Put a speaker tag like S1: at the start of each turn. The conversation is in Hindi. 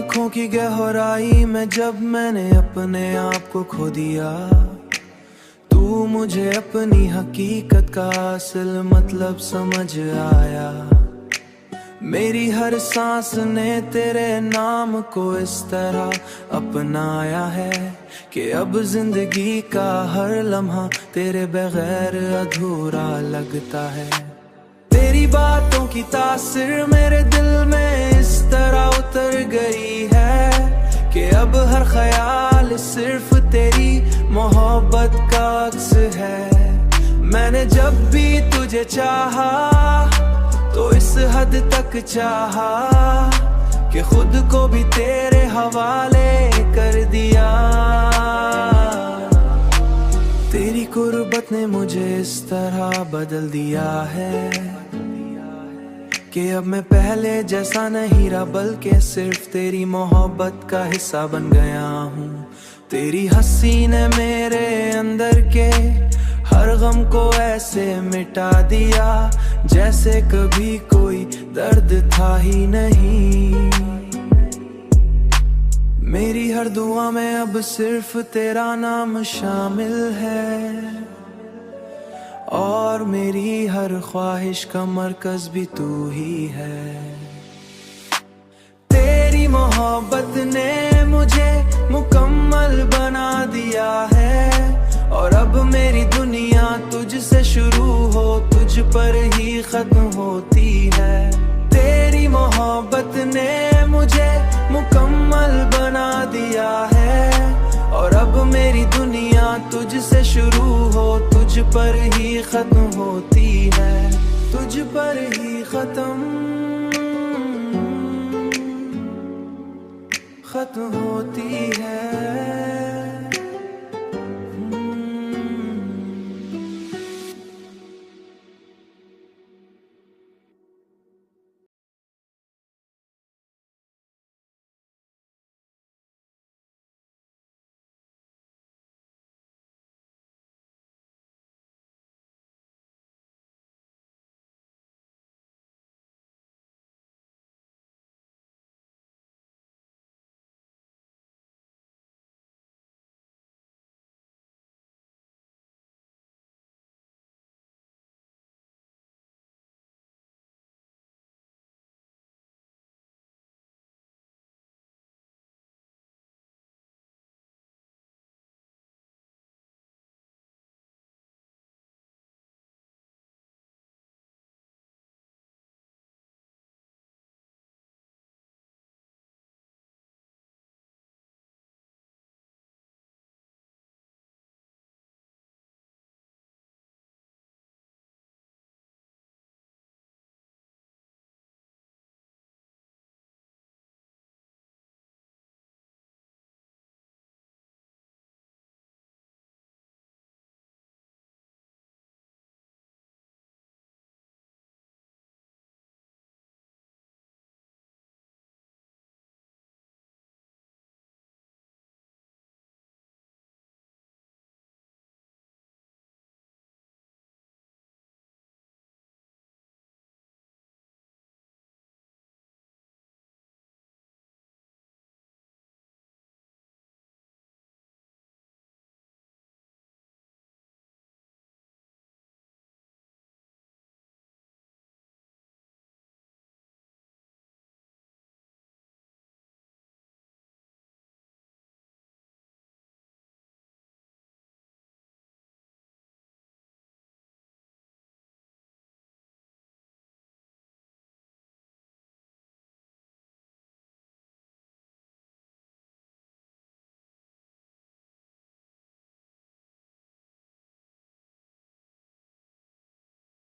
S1: आँखों की गहराई में जब मैंने अपने आप को खो दिया, तू मुझे अपनी हकीकत का असल मतलब समझ आया। मेरी हर सांस ने तेरे नाम को इस तरह अपनाया है कि अब जिंदगी का हर लम्हा तेरे बगैर अधूरा लगता है। तेरी बातों की तासीर मेरे दिल में इस तरह उतर गई है कि अब हर ख्याल सिर्फ तेरी मोहब्बत का अक्स है। मैंने जब भी तुझे चाहा तो इस हद तक चाहा कि खुद को भी तेरे हवाले कर दिया। तेरी कुर्बत ने मुझे इस तरह बदल दिया है कि अब मैं पहले जैसा नहीं रहा, बल्कि सिर्फ तेरी मोहब्बत का हिस्सा बन गया हूँ। तेरी हंसी ने मेरे अंदर के हर गम को ऐसे मिटा दिया जैसे कभी कोई दर्द था ही नहीं। मेरी हर दुआ में अब सिर्फ तेरा नाम शामिल है और मेरी हर ख्वाहिश का मरकज भी तू ही है। तेरी मोहब्बत ने मुझे मुकम्मल बना दिया है और अब मेरी दुनिया तुझसे शुरू हो तुझ पर ही खत्म होती है। तेरी मोहब्बत ने मुझे मुकम्मल बना दिया है और अब मेरी दुनिया तुझसे शुरू हो तुझ पर ही खत्म होती है, तुझ पर ही खत्म होती है।